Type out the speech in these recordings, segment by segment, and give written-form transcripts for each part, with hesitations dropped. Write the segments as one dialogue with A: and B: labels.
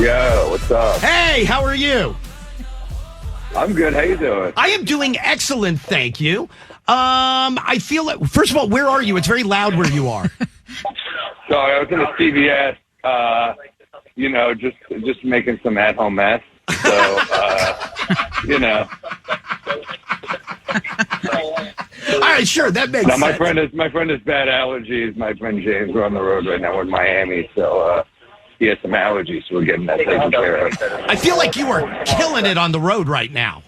A: Yo, what's up?
B: Hey, how are you?
A: I'm good. How you doing?
B: I am doing excellent, thank you. I feel like, first of all, where are you? It's very loud where you are.
A: Sorry, I was in a CVS, just making some at-home mess. So,
B: All right, sure, that makes
A: now,
B: sense.
A: my friend has bad allergies. My friend James, we're on the road right now. We're in Miami, so he has some allergies, so we're getting that taken care of.
B: I feel like you are killing it on the road right now.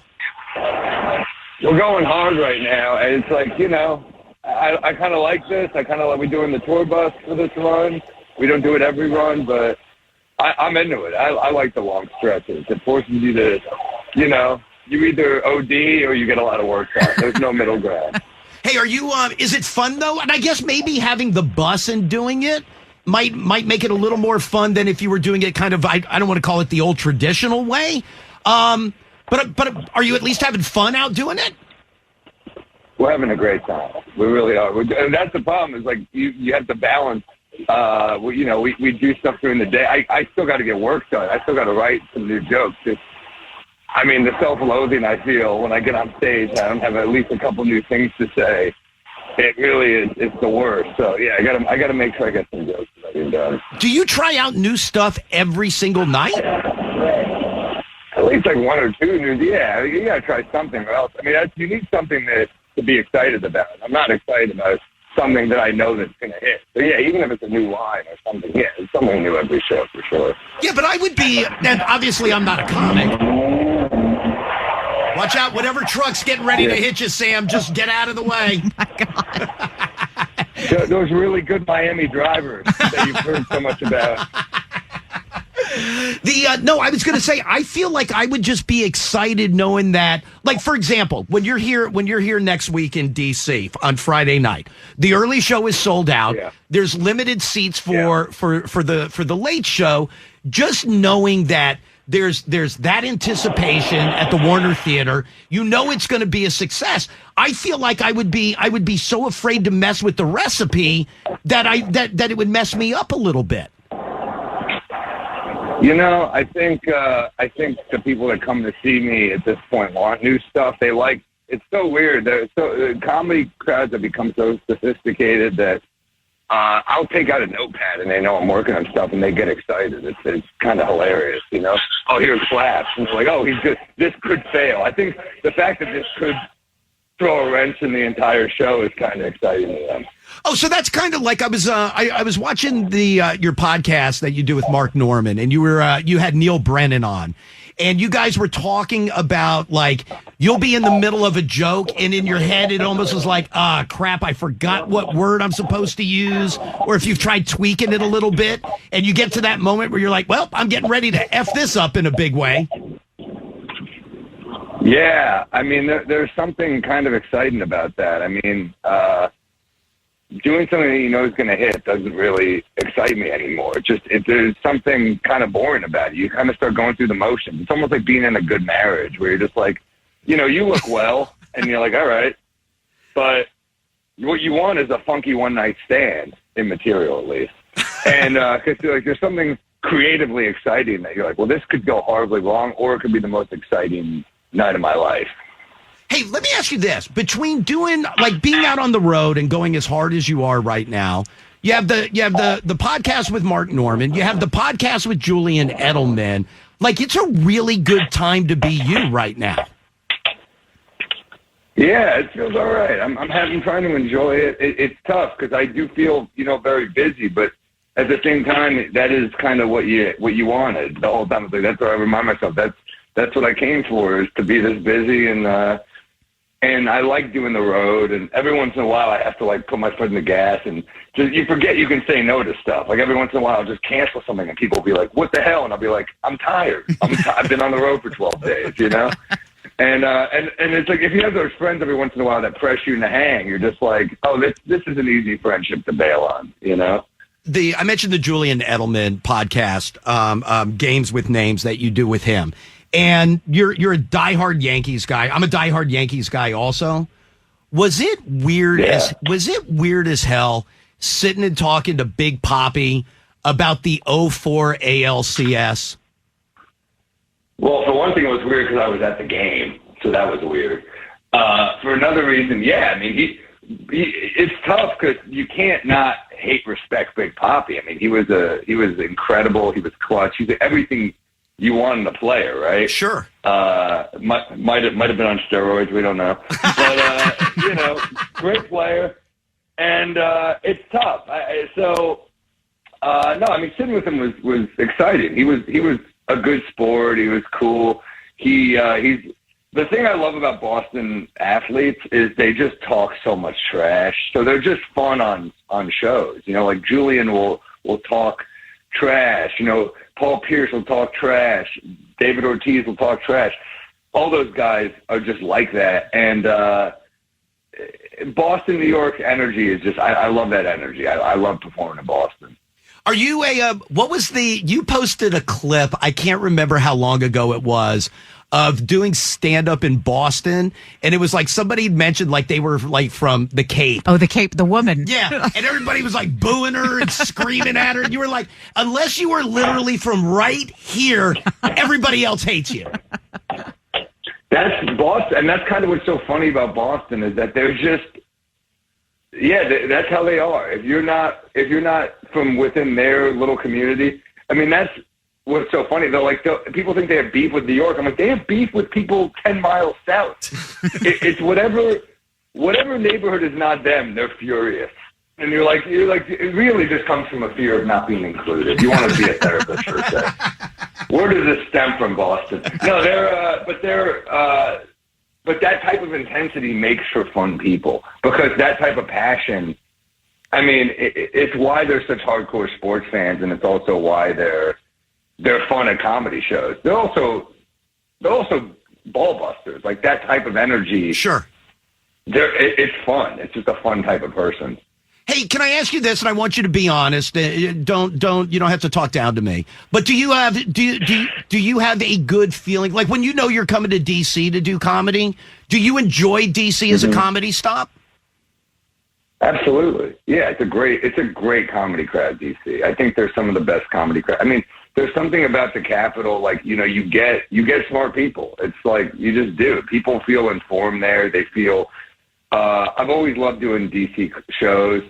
A: We're going hard right now, and it's like, I kind of like this. I kind of like we're doing the tour bus for this run. We don't do it every run, but I'm into it. I like the long stretches. It forces you to, you either OD or you get a lot of work done. There's no middle ground.
B: Hey, are you, is it fun though? And I guess maybe having the bus and doing it might make it a little more fun than if you were doing it kind of, I don't want to call it the old traditional way. But are you at least having fun out doing it?
A: We're having a great time. We really are. And that's the problem is like you have to balance. We do stuff during the day. I still got to get work done. I still got to write some new jokes. The self-loathing I feel when I get on stage, I don't have at least a couple new things to say. It really is. It's the worst. So yeah, I gotta make sure I get some jokes done.
B: Do you try out new stuff every single night?
A: At least like one or two new. Yeah, you gotta try something else. I mean, you need something to be excited about. I'm not excited about something that I know that's going to hit. So, yeah, even if it's a new line or something, yeah, it's something new every show for sure.
B: Yeah, but I would be, and obviously I'm not a comic. Watch out, whatever truck's getting ready to hit you, Sam, just get out of the way.
C: Oh my God.
A: Those really good Miami drivers that you've heard so much about.
B: No, I was going to say, I feel like I would just be excited knowing that, like, for example, when you're here next week in DC on Friday night, the early show is sold out. Yeah. There's limited seats for the late show. Just knowing that there's that anticipation at the Warner Theater, it's going to be a success. I feel like I would be so afraid to mess with the recipe that it would mess me up a little bit.
A: I think the people that come to see me at this point want new stuff. They like. It's so weird. Comedy crowds have become so sophisticated that I'll take out a notepad and they know I'm working on stuff and they get excited. It's kind of hilarious, Oh, here's claps. And they're like, oh, this could fail. I think the fact that this could throw a wrench in the entire show is kind of exciting to them.
B: Oh, so that's kind of like I was watching your podcast that you do with Mark Norman, and you had Neil Brennan on, and you guys were talking about like you'll be in the middle of a joke, and in your head it almost was like, crap, I forgot what word I'm supposed to use, or if you've tried tweaking it a little bit, and you get to that moment where you're like, well, I'm getting ready to F this up in a big way.
A: Yeah, I mean, there's something kind of exciting about that. I mean, doing something that you know is going to hit doesn't really excite me anymore. There's something kind of boring about it. You kind of start going through the motions. It's almost like being in a good marriage where you're just like, you look well, and you're like, all right. But what you want is a funky one-night stand, in material at least. And because there's something creatively exciting that you're like, well, this could go horribly wrong, or it could be the most exciting night of my life.
B: Hey, let me ask you this. Between being out on the road and going as hard as you are right now, you have the podcast with Mark Norman, you have the podcast with Julian Edelman. Like, it's a really good time to be you right now.
A: Yeah, it feels all right. I'm trying to enjoy it. It's tough because I do feel, very busy, but at the same time, that is kind of what you wanted the whole time. That's what I remind myself. That's what I came for, is to be this busy, and I like doing the road, and every once in a while I have to put my foot in the gas, and just you forget you can say no to stuff. Like every once in a while I'll just cancel something, and people will be like, "What the hell?" And I'll be like, "I'm tired. I've been on the road for 12 days, And it's like if you have those friends every once in a while that press you to hang, you're just like, "Oh, this is an easy friendship to bail on,"
B: I mentioned the Julian Edelman podcast, Games with Names, that you do with him. And you're a diehard Yankees guy. I'm a diehard Yankees guy also. Was it weird as hell sitting and talking to Big Papi about the 04 ALCS?
A: Well, for one thing, it was weird because I was at the game, so that was weird. For another reason, yeah, I mean, it's tough because you can't not hate, respect Big Papi. I mean, he was incredible. He was clutch. He's everything you want in a player, right?
B: Sure.
A: Might have been on steroids. We don't know, but great player, and it's tough. No, I mean, sitting with him was exciting. He was a good sport. He was cool. He's the thing I love about Boston athletes is they just talk so much trash. So they're just fun on shows. Like Julian will talk trash. Paul Pierce will talk trash. David Ortiz will talk trash. All those guys are just like that. And Boston, New York energy is just, I love that energy. I love performing in Boston.
B: Are you you posted a clip, I can't remember how long ago it was, of doing stand-up in Boston, and it was like somebody mentioned like they were like from the Cape.
D: Oh, the Cape, the woman.
B: Yeah, and everybody was like booing her and screaming at her, and you were like, unless you were literally from right here, everybody else hates you.
A: That's Boston, and that's kind of what's so funny about Boston is that they're just, that's how they are. If you're not from within their little community, I mean, that's what's so funny. People think they have beef with New York. I'm like, they have beef with people 10 miles south. It's whatever neighborhood is not them, they're furious. And you're like, it really just comes from a fear of not being included. You want to be a therapist for a second. Where does this stem from, Boston? No, but that type of intensity makes for fun people because that type of passion, I mean, it's why they're such hardcore sports fans, and it's also why they're fun at comedy shows. They're also ball busters. Like that type of energy.
B: Sure.
A: It's fun. It's just a fun type of person.
B: Hey, can I ask you this? And I want you to be honest. You don't have to talk down to me. But do you have a good feeling? Like when you're coming to DC to do comedy, do you enjoy DC as a comedy stop?
A: Absolutely. Yeah, it's a great comedy crowd, DC. I think there's some of the best comedy crowd. I mean, there's something about the Capitol, like, you get smart people. It's like, you just do. People feel informed there. They feel, I've always loved doing DC shows.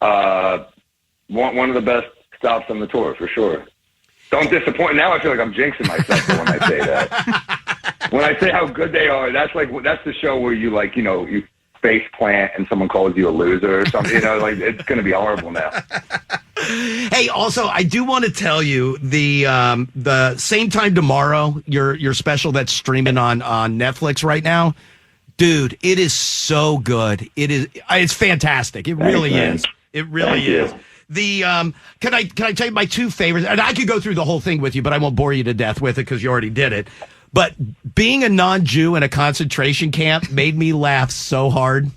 A: One of the best stops on the tour, for sure. Don't disappoint. Now I feel like I'm jinxing myself when I say that. When I say how good they are, that's the show where you you face plant and someone calls you a loser or something. Like it's going to be horrible now.
B: Hey, also, I do want to tell you the Same Time Tomorrow, your special that's streaming on Netflix right now, dude. It is so good. It's fantastic. It really is. It really is. Can I tell you my two favorites? And I could go through the whole thing with you, but I won't bore you to death with it because you already did it. But being a non-Jew in a concentration camp made me laugh so hard.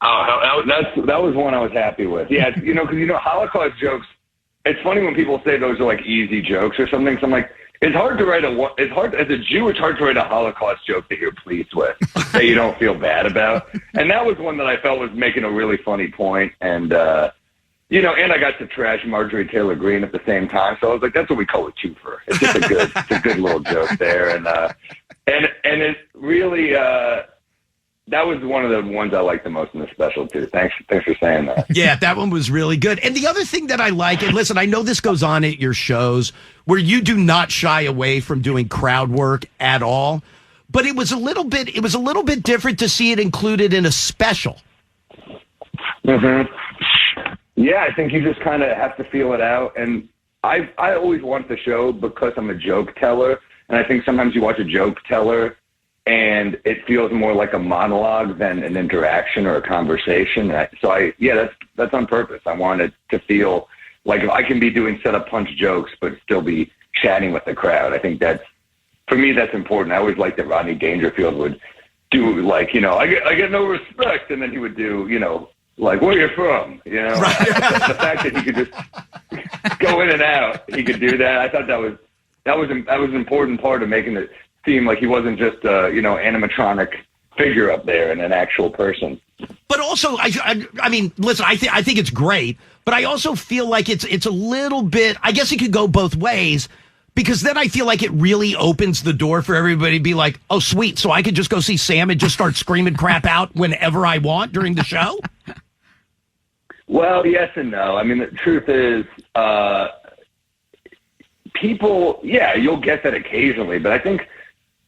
A: Oh, that was one I was happy with. Yeah, because Holocaust jokes. It's funny when people say those are like easy jokes or something. So I'm like, it's hard as a Jew. It's hard to write a Holocaust joke that you're pleased with, that you don't feel bad about. And that was one that I felt was making a really funny point. And and I got to trash Marjorie Taylor Greene at the same time. So I was like, that's what we call a twofer. It's just a good little joke there. And it really, that was one of the ones I liked the most in the special too. Thanks for saying that.
B: Yeah, that one was really good. And the other thing that I like, and listen, I know this goes on at your shows where you do not shy away from doing crowd work at all, but it was a little bit different to see it included in a special.
A: Mm-hmm. Yeah, I think you just kind of have to feel it out. And I always want the show because I'm a joke teller. And I think sometimes you watch a joke teller and it feels more like a monologue than an interaction or a conversation. That's on purpose. I want it to feel like I can be doing set-up punch jokes but still be chatting with the crowd. I think for me, that's important. I always liked that Rodney Dangerfield would do I get no respect. And then he would do, like, where you from? Right. The fact that he could just go in and out, he could do that. I thought that was an important part of making it seem like he wasn't just animatronic figure up there and an actual person.
B: But also, I mean, listen, I think it's great, but I also feel like it's a little bit. I guess it could go both ways. Because then I feel like it really opens the door for everybody to be like, oh, sweet. So I could just go see Sam and just start screaming crap out whenever I want during the show?
A: Well, yes and no. I mean, the truth is, people, you'll get that occasionally, but I think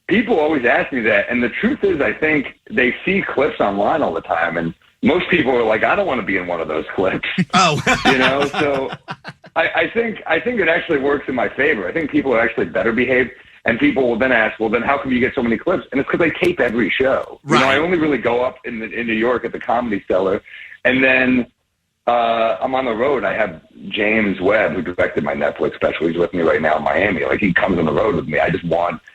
A: people always ask me that. And the truth is, I think they see clips online all the time, and most people are like, I don't want to be in one of those clips.
B: Oh,
A: so I think it actually works in my favor. I think people are actually better behaved, and people will then ask, well, then how come you get so many clips? And it's because I tape every show.
B: Right.
A: I only really go up in New York at the Comedy Cellar, and then I'm on the road. I have James Webb, who directed my Netflix special. He's with me right now in Miami. Like, he comes on the road with me.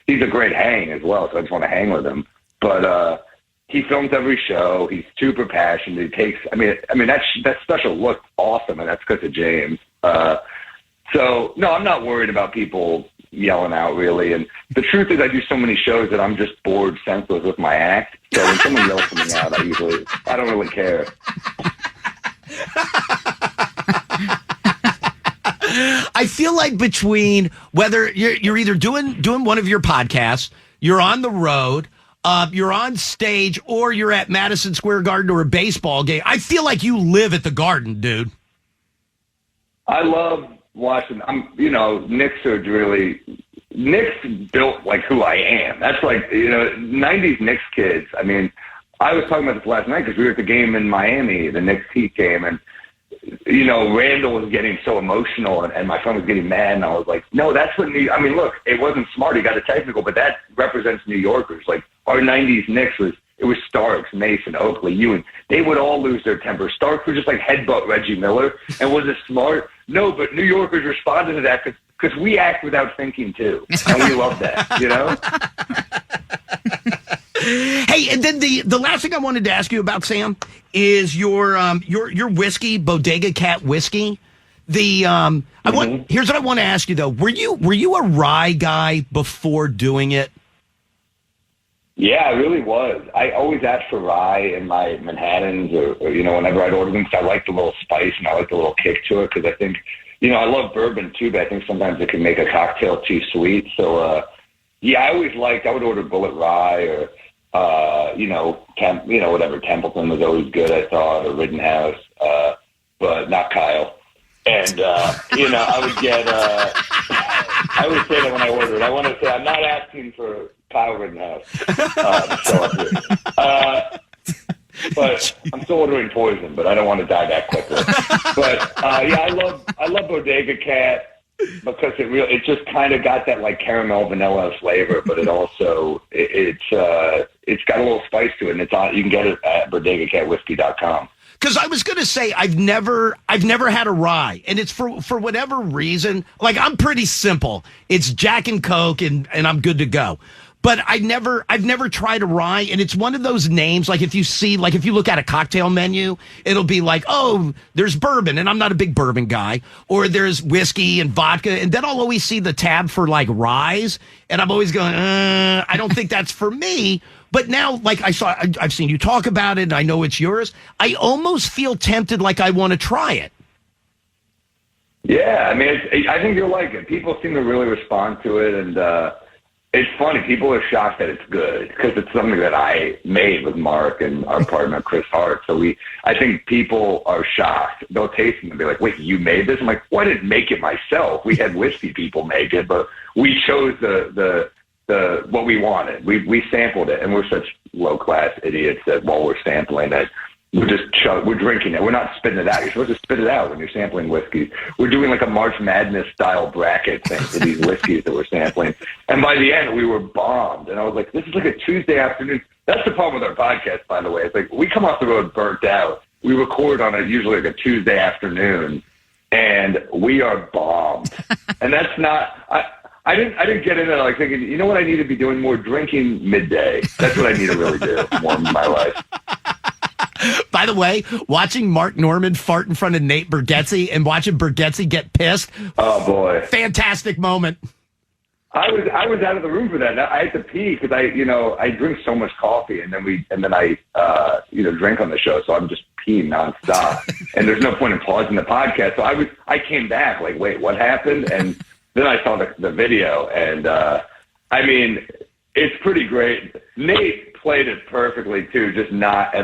A: He's a great hang as well, so I just want to hang with him. But he films every show. He's super passionate. He takes, I mean, that special looked awesome, and that's because of James. So, no, I'm not worried about people yelling out, really. And the truth is, I do so many shows that I'm just bored senseless with my act. So when someone yells something out, I don't really care.
B: I feel like between whether you're either doing one of your podcasts, you're on the road, you're on stage, or you're at Madison Square Garden or a baseball game, I feel like you live at the Garden, dude. I
A: love watching. Knicks built like who I am. That's like, 90s Knicks kids. I mean, I was talking about this last night because we were at the game in Miami, the Knicks Heat game, and Randall was getting so emotional, and my friend was getting mad, and I was like, no, that's what look, it wasn't smart, he got a technical, but that represents New Yorkers. Like, our 90s Knicks it was Starks, Mason, Oakley, Ewing. They would all lose their temper. Starks would just like headbutt Reggie Miller. And was it smart? No, but New Yorkers responded to that because we act without thinking too. And we love that,
B: Hey, and then the last thing I wanted to ask you about, Sam, is your whiskey, Bodega Cat whiskey. Here's what I want to ask you though. Were you a rye guy before doing it?
A: Yeah, I really was. I always asked for rye in my Manhattans or whenever I'd order them, because I like the little spice and I like the little kick to it, because I think, I love bourbon too, but I think sometimes it can make a cocktail too sweet. So, I would order Bullet Rye or, whatever, Templeton was always good, I thought, or Rittenhouse, but not Kyle. And, I would get, I would say that when I order it. I want to say I'm not asking for Kyle Rittenhouse to show up here. But I'm still ordering poison, but I don't want to die that quickly. But, I love Bodega Cat because it just kind of got that like caramel vanilla flavor, but it also, it's got a little spice to it, and you can get it at bodegacatwhiskey.com.
B: Because I was going to say I've never had a rye, and it's for whatever reason. Like, I'm pretty simple. It's Jack and Coke, and I'm good to go. But I've never tried a rye, and it's one of those names. Like, if you look at a cocktail menu, it'll be like, oh, there's bourbon, and I'm not a big bourbon guy, or there's whiskey and vodka, and then I'll always see the tab for like ryes, and I'm always going, I don't think that's for me. But now, like, I've seen you talk about it, and I know it's yours. I almost feel tempted, like I want to try it.
A: Yeah, I think you'll like it. People seem to really respond to it, and it's funny. People are shocked that it's good because it's something that I made with Mark and our partner Chris Hart. So I think people are shocked. They'll taste it and be like, "Wait, you made this?" I'm like, "Well, I didn't make it myself. We had whiskey people make it, but we chose the what we wanted. We sampled it, and we're such low class idiots that while we're sampling it, we're drinking it. We're not spitting it out. You're supposed to spit it out when you're sampling whiskeys. We're doing like a March Madness style bracket thing for these whiskeys that we're sampling. And by the end, we were bombed. And I was like, this is like a Tuesday afternoon. That's the problem with our podcast, by the way. It's like we come off the road burnt out. We record on usually like a Tuesday afternoon, and we are bombed. And that's not. I didn't get into like thinking, you know what I need to be doing more? Drinking midday. That's what I need to really do more in my life.
B: By the way, watching Mark Norman fart in front of Nate Bargatze and watching Bargatze get pissed.
A: Oh boy.
B: Fantastic moment.
A: I was out of the room for that. I had to pee because I drink so much coffee and then I drink on the show, so I'm just peeing nonstop. And there's no point in pausing the podcast. So I came back like, wait, what happened? And then I saw the video, and I mean, it's pretty great. Nate played it perfectly too, just not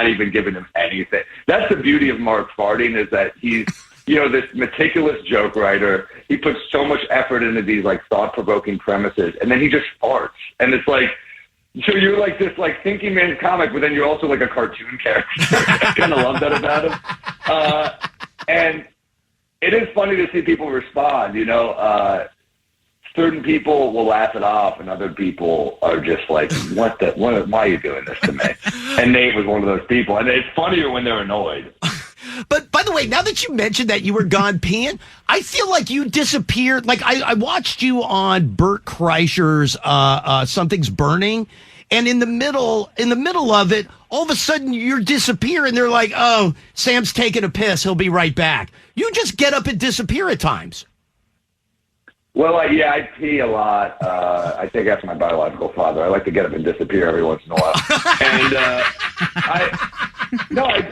A: even giving him anything. That's the beauty of Mark farting, is that he's, you know, this meticulous joke writer. He puts so much effort into these like thought-provoking premises, and then he just farts, and it's like, so you're like this like thinking man's comic, but then you're also like a cartoon character. I kind of love that about him, and it is funny to see people respond. You know, certain people will laugh it off, and other people are just like, why are you doing this to me? And Nate was one of those people, and it's funnier when they're annoyed.
B: But by the way, now that you mentioned that you were gone peeing, I feel like you disappeared. Like I watched you on Bert Kreischer's Something's Burning, and in the middle of it, all of a sudden you're disappearing. They're like, "Oh, Sam's taking a piss. He'll be right back." You just get up and disappear at times.
A: Well, I pee a lot. I take after my biological father. I like to get up and disappear every once in a while. And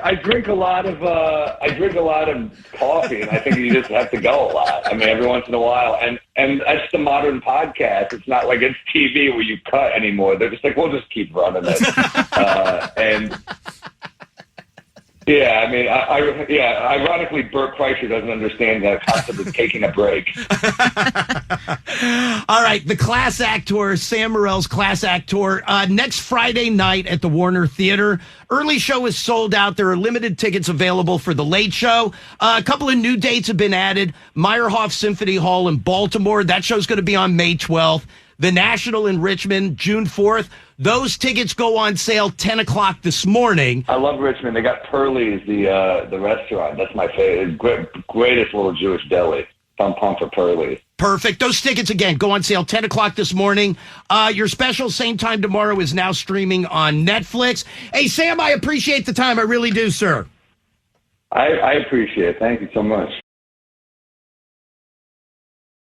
A: I drink a lot of coffee, and I think you just have to go a lot. I mean, every once in a while, and that's the modern podcast. It's not like it's TV where you cut anymore. They're just like, we'll just keep running it, and. Yeah, I mean, ironically, Bert Kreischer doesn't understand the concept of taking a break.
B: All right, the Class Act Tour, Sam Morril's Class Act Tour, next Friday night at the Warner Theater. Early show is sold out. There are limited tickets available for the late show. A couple of new dates have been added. Meyerhoff Symphony Hall in Baltimore. That show's going to be on May 12th. The National in Richmond, June 4th. Those tickets go on sale 10 o'clock this morning.
A: I love Richmond. They got Pearlie's, the restaurant. That's my favorite. Greatest little Jewish deli. I'm pumped for Pearlie's.
B: Perfect. Those tickets, again, go on sale 10 o'clock this morning. Your special, Same Time Tomorrow, is now streaming on Netflix. Hey, Sam, I appreciate the time. I really do, sir.
A: I appreciate it. Thank you so much.